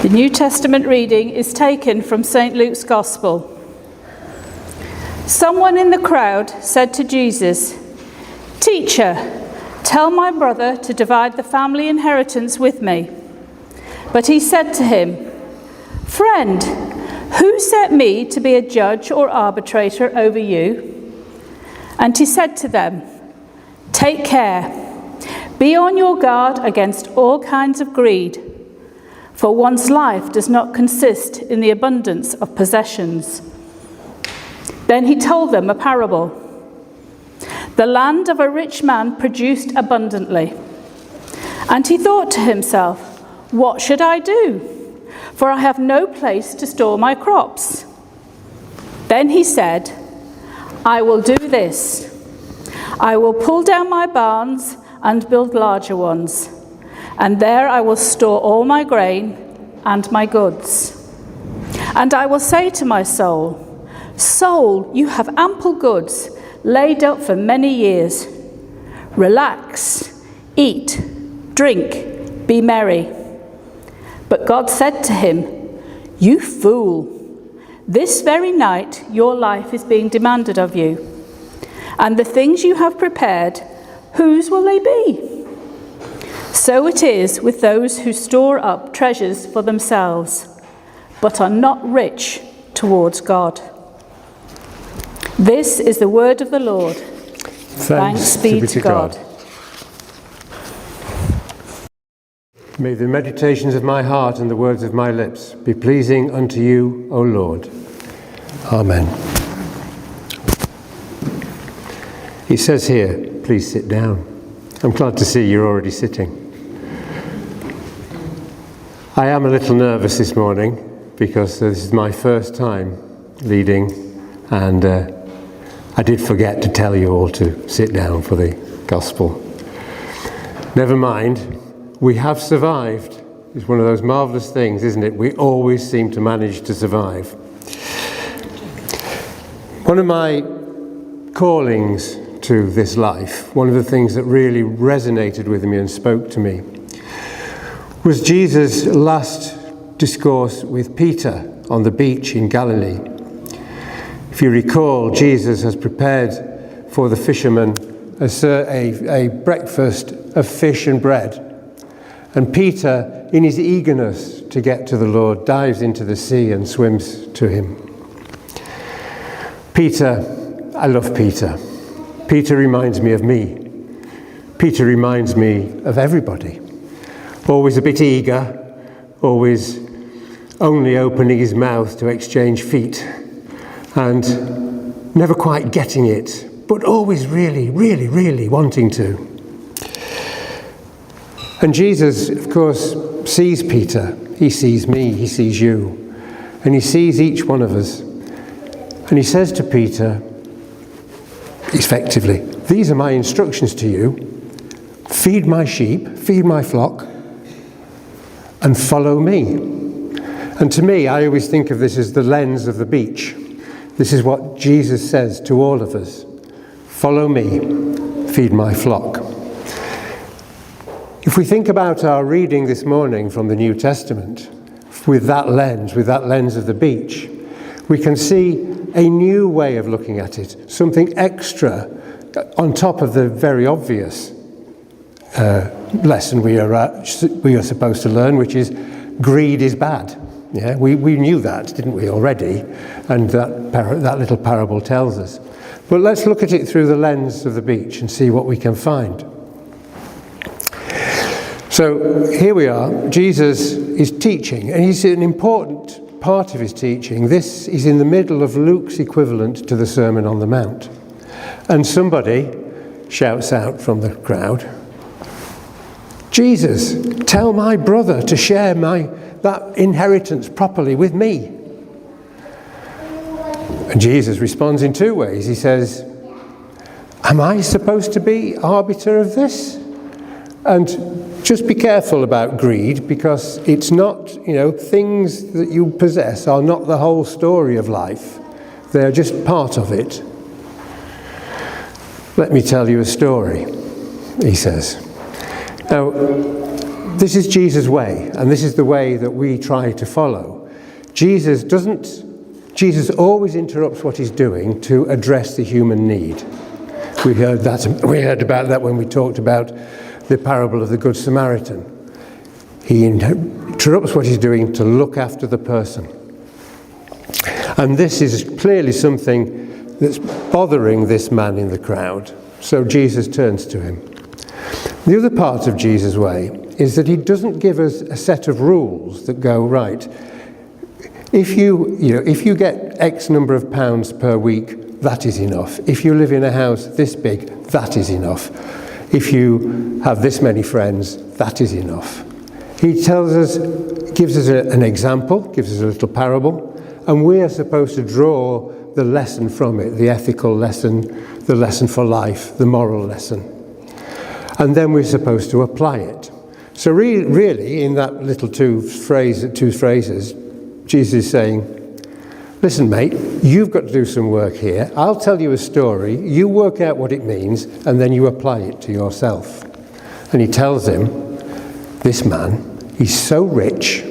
The New Testament reading is taken from St. Luke's Gospel. Someone in the crowd said to Jesus, "Teacher, tell my brother to divide the family inheritance with me." But he said to him, "Friend, who set me to be a judge or arbitrator over you?" And he said to them, "Take care. Be on your guard against all kinds of greed, for one's life does not consist in the abundance of possessions." Then he told them a parable. The land of a rich man produced abundantly. And he thought to himself, "What should I do? For I have no place to store my crops." Then he said, "I will do this. I will pull down my barns and build larger ones, and there I will store all my grain and my goods. And I will say to my soul, 'Soul, you have ample goods laid up for many years. Relax, eat, drink, be merry.' But God said to him, 'You fool, this very night your life is being demanded of you. And the things you have prepared, whose will they be?' So it is with those who store up treasures for themselves, but are not rich towards God." This is the word of the Lord. Thanks be to God. May the meditations of my heart and the words of my lips be pleasing unto you, O Lord. Amen. He says here, please sit down. I'm glad to see you're already sitting. I am a little nervous this morning because this is my first time leading, and I did forget to tell you all to sit down for the gospel. Never mind, we have survived. It's one of those marvellous things, isn't it? We always seem to manage to survive. One of my callings to this life, one of the things that really resonated with me and spoke to me, was Jesus' last discourse with Peter on the beach in Galilee. If you recall, Jesus has prepared for the fishermen a breakfast of fish and bread. And Peter, in his eagerness to get to the Lord, dives into the sea and swims to him. Peter, I love Peter. Peter reminds me of me. Peter reminds me of everybody. Always a bit eager, always only opening his mouth to exchange feet, and never quite getting it, but always really, really, really wanting to. And Jesus, of course, sees Peter. He sees me, he sees you, and he sees each one of us. And he says to Peter, effectively, "These are my instructions to you. Feed my sheep, feed my flock, and follow me." And to me, I always think of this as the lens of the beach. This is what Jesus says to all of us. Follow me, feed my flock. If we think about our reading this morning from the New Testament with that lens of the beach, we can see a new way of looking at it, something extra on top of the very obvious lesson we are supposed to learn, which is greed is bad. Yeah, we knew that, didn't we, already? And that little parable tells us. But let's look at it through the lens of the beach and see what we can find. So here we are. Jesus is teaching, and he's an important part of his teaching. This is in the middle of Luke's equivalent to the Sermon on the Mount. And somebody shouts out from the crowd, "Jesus, tell my brother to share that inheritance properly with me." And Jesus responds in two ways. He says, "Am I supposed to be arbiter of this? And just be careful about greed, because it's not, things that you possess are not the whole story of life. They're just part of it. Let me tell you a story," he says. Now, this is Jesus' way, and this is the way that we try to follow. Jesus always interrupts what he's doing to address the human need. We heard about that when we talked about the parable of the Good Samaritan. He interrupts what he's doing to look after the person. And this is clearly something that's bothering this man in the crowd. So Jesus turns to him. The other part of Jesus' way is that he doesn't give us a set of rules that go, right, if you get X number of pounds per week, that is enough. If you live in a house this big, that is enough. If you have this many friends, that is enough. He gives us an example, gives us a little parable, and we are supposed to draw the lesson from it, the ethical lesson, the lesson for life, the moral lesson. And then we're supposed to apply it. So really, in that little two phrases, Jesus is saying, listen, mate, you've got to do some work here. I'll tell you a story. You work out what it means, and then you apply it to yourself. And he tells him, this man, he's so rich,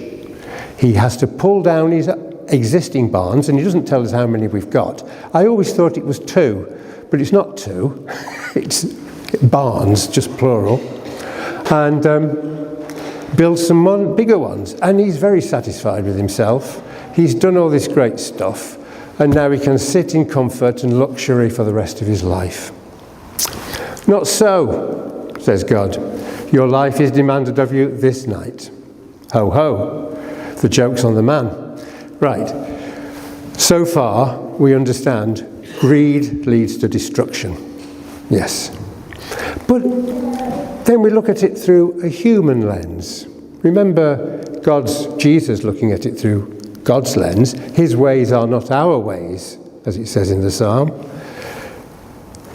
he has to pull down his existing barns, and he doesn't tell us how many we've got. I always thought it was 2, but it's not 2. It's barns, just plural. And build some bigger ones. And he's very satisfied with himself. He's done all this great stuff, and now he can sit in comfort and luxury for the rest of his life. Not so, says God. Your life is demanded of you this night. Ho, ho. The joke's on the man. Right. So far, we understand greed leads to destruction. Yes. But then we look at it through a human lens. Remember Jesus looking at it through God's lens. His ways are not our ways, as it says in the psalm.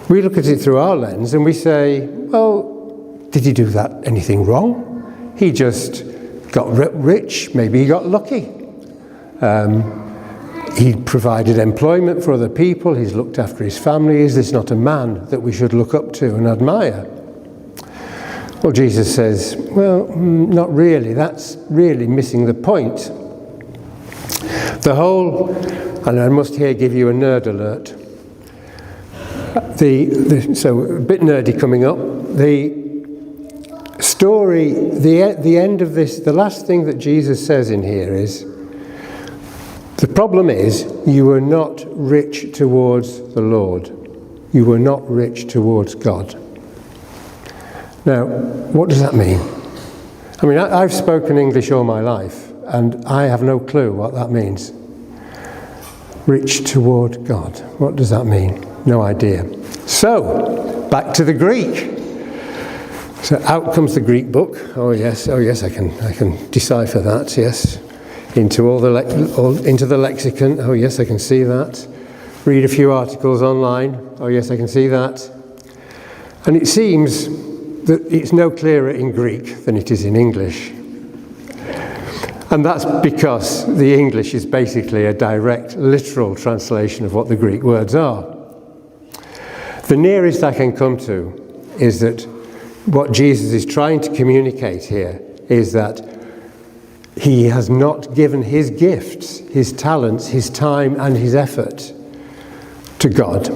We look at it through our lens and we say, well, did he do anything wrong? He just got rich, maybe he got lucky. He provided employment for other people, he's looked after his family. Is this not a man that we should look up to and admire? Well, Jesus says, well, not really. That's really missing the point. And I must here give you a nerd alert. So a bit nerdy coming up. The story, the end of this, the last thing that Jesus says in here is, the problem is, you were not rich towards the Lord. You were not rich towards God. Now, what does that mean? I mean, I've spoken English all my life, and I have no clue what that means. Rich toward God. What does that mean? No idea. So, back to the Greek. So out comes the Greek book. Oh yes, I can decipher that, yes. Into the lexicon. Oh yes, I can see that. Read a few articles online. Oh yes, I can see that. And it seems that it's no clearer in Greek than it is in English. And that's because the English is basically a direct, literal translation of what the Greek words are. The nearest I can come to is that what Jesus is trying to communicate here is that he has not given his gifts, his talents, his time and his effort to God.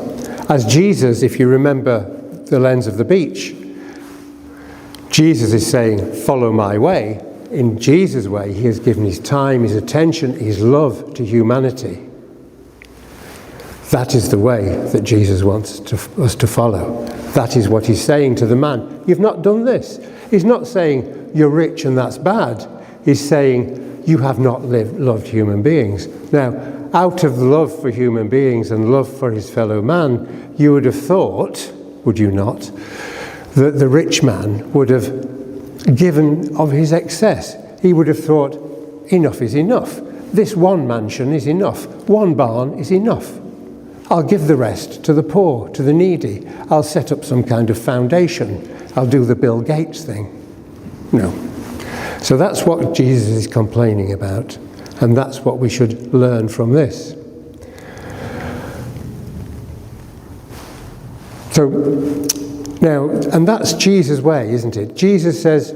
As Jesus, if you remember the lens of the beach, Jesus is saying, follow my way. In Jesus' way, he has given his time, his attention, his love to humanity. That is the way that Jesus wants us to follow. That is what he's saying to the man. You've not done this. He's not saying, you're rich and that's bad. He's saying, you have not loved human beings. Now, out of love for human beings and love for his fellow man, you would have thought, would you not, that the rich man would have given of his excess. He would have thought, enough is enough. This one mansion is enough. One barn is enough. I'll give the rest to the poor, to the needy. I'll set up some kind of foundation. I'll do the Bill Gates thing. No. So that's what Jesus is complaining about, and that's what we should learn from this. So now, and that's Jesus' way, isn't it? Jesus says,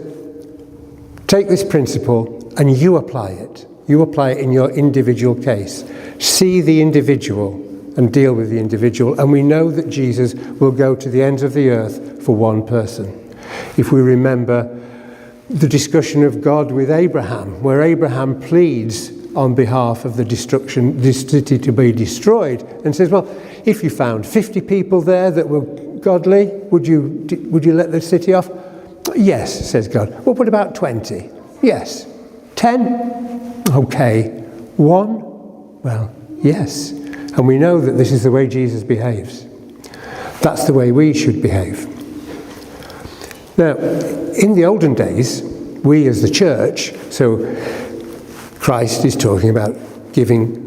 Take this principle and you apply it. You apply it in your individual case. See the individual and deal with the individual. And we know that Jesus will go to the ends of the earth for one person. If we remember the discussion of God with Abraham, where Abraham pleads on behalf of this city to be destroyed, and says, well, if you found 50 people there that were godly, would you let the city off? Yes, says God. Well, what about 20? Yes. 10? Okay. 1? Well, yes. And we know that this is the way Jesus behaves. That's the way we should behave. Now, in the olden days, we as the church, so Christ is talking about giving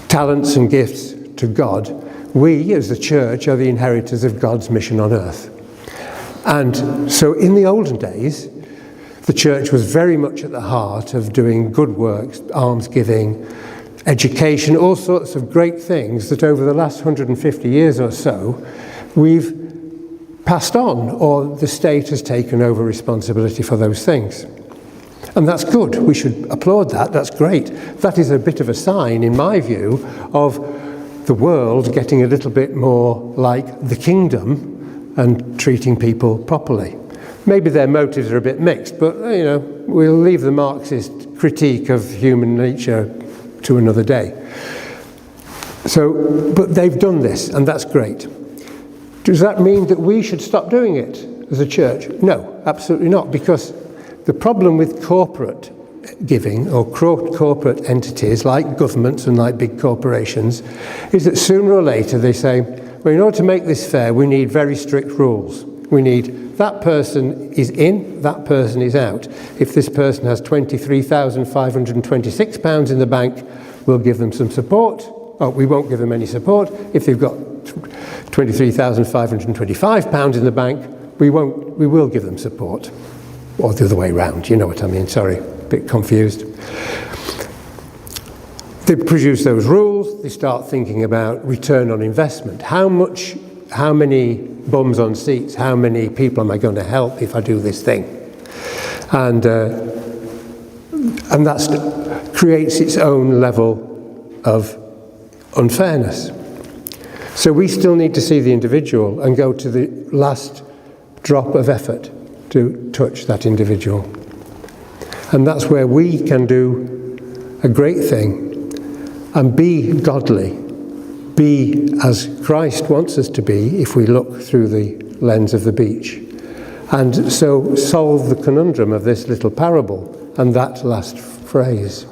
talents and gifts to God. We as the church are the inheritors of God's mission on earth. And so in the olden days, the church was very much at the heart of doing good works, almsgiving, education, all sorts of great things that over the last 150 years or so, we've passed on, or the state has taken over responsibility for those things. And that's good. We should applaud that. That's great. That is a bit of a sign, in my view, of the world getting a little bit more like the kingdom and treating people properly. Maybe their motives are a bit mixed, but, we'll leave the Marxist critique of human nature to another day. But they've done this, and that's great. Does that mean that we should stop doing it as a church? No, absolutely not, because the problem with corporate giving or corporate entities like governments and like big corporations is that sooner or later they say, well, in order to make this fair, we need very strict rules. We need that person is in, that person is out. If this person has £23,526 in the bank, we'll give them some support. Oh, we won't give them any support. If they've got £23,525 in the bank, we will give them support. Or the other way round, you know what I mean, sorry, a bit confused. They produce those rules, they start thinking about return on investment. How many bums on seats, how many people am I going to help if I do this thing? And that creates its own level of unfairness. So we still need to see the individual and go to the last drop of effort to touch that individual. And that's where we can do a great thing and be godly, be as Christ wants us to be if we look through the lens of the beach. And so solve the conundrum of this little parable and that last phrase.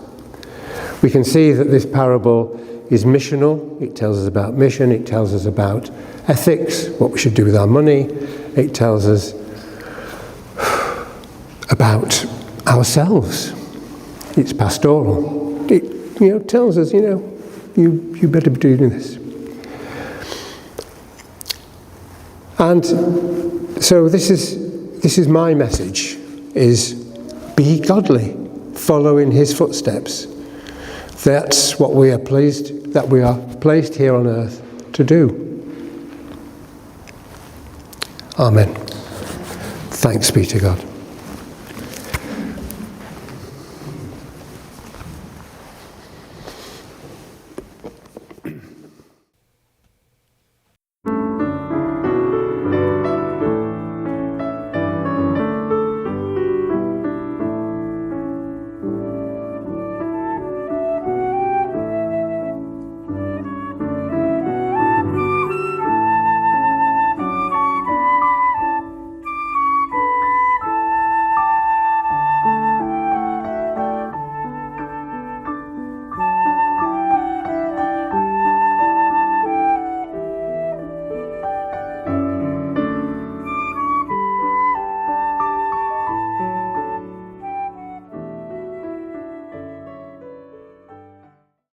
We can see that this parable is missional. It tells us about mission. It tells us about ethics, what we should do with our money. It tells us about ourselves. It's pastoral. It tells us, you better be doing this. And so this is my message, is be godly, follow in his footsteps. That's what we are placed here on earth to do. Amen. Thanks be to God.